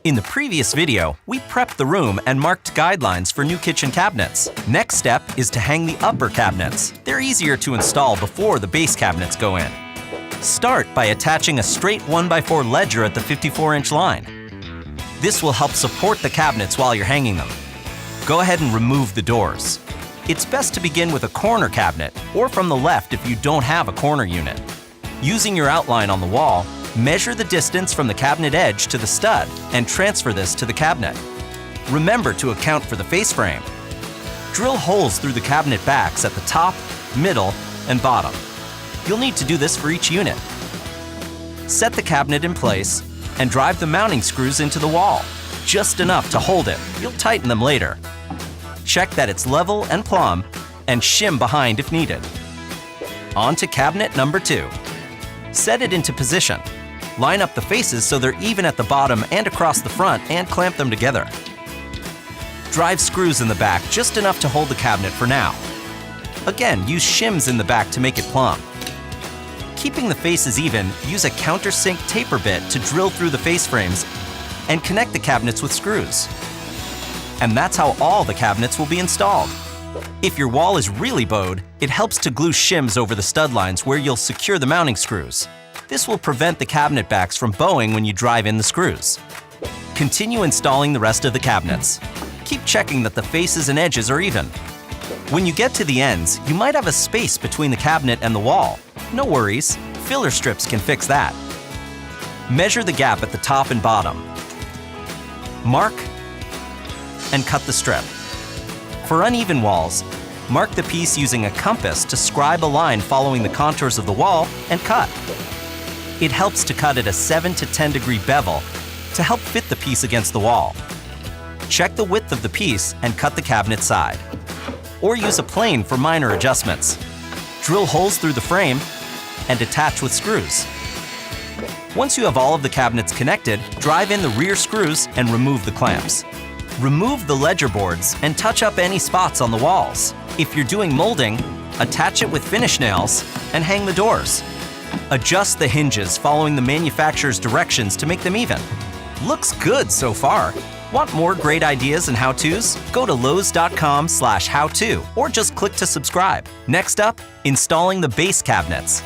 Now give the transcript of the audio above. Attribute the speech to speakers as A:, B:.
A: In the previous video, we prepped the room and marked guidelines for new kitchen cabinets. Next step is to hang the upper cabinets. They're easier to install before the base cabinets go in. Start by attaching a straight 1x4 ledger at the 54-inch line. This will help support the cabinets while you're hanging them. Go ahead and remove the doors. It's best to begin with a corner cabinet, or from the left if you don't have a corner unit. Using your outline on the wall, measure the distance from the cabinet edge to the stud and transfer this to the cabinet. Remember to account for the face frame. Drill holes through the cabinet backs at the top, middle, and bottom. You'll need to do this for each unit. Set the cabinet in place and drive the mounting screws into the wall, just enough to hold it. You'll tighten them later. Check that it's level and plumb, and shim behind if needed. On to cabinet number 2. Set it into position. Line up the faces so they're even at the bottom and across the front and clamp them together. Drive screws in the back just enough to hold the cabinet for now. Again, use shims in the back to make it plumb. Keeping the faces even, use a countersink taper bit to drill through the face frames and connect the cabinets with screws. And that's how all the cabinets will be installed. If your wall is really bowed, it helps to glue shims over the stud lines where you'll secure the mounting screws. This will prevent the cabinet backs from bowing when you drive in the screws. Continue installing the rest of the cabinets. Keep checking that the faces and edges are even. When you get to the ends, you might have a space between the cabinet and the wall. No worries, filler strips can fix that. Measure the gap at the top and bottom. Mark and cut the strip. For uneven walls, mark the piece using a compass to scribe a line following the contours of the wall and cut. It helps to cut at a 7 to 10 degree bevel to help fit the piece against the wall. Check the width of the piece and cut the cabinet side. Or use a plane for minor adjustments. Drill holes through the frame and attach with screws. Once you have all of the cabinets connected, drive in the rear screws and remove the clamps. Remove the ledger boards and touch up any spots on the walls. If you're doing molding, attach it with finish nails and hang the doors. Adjust the hinges following the manufacturer's directions to make them even. Looks good so far. Want more great ideas and how-tos? Go to lowes.com/howto or just click to subscribe. Next up, installing the base cabinets.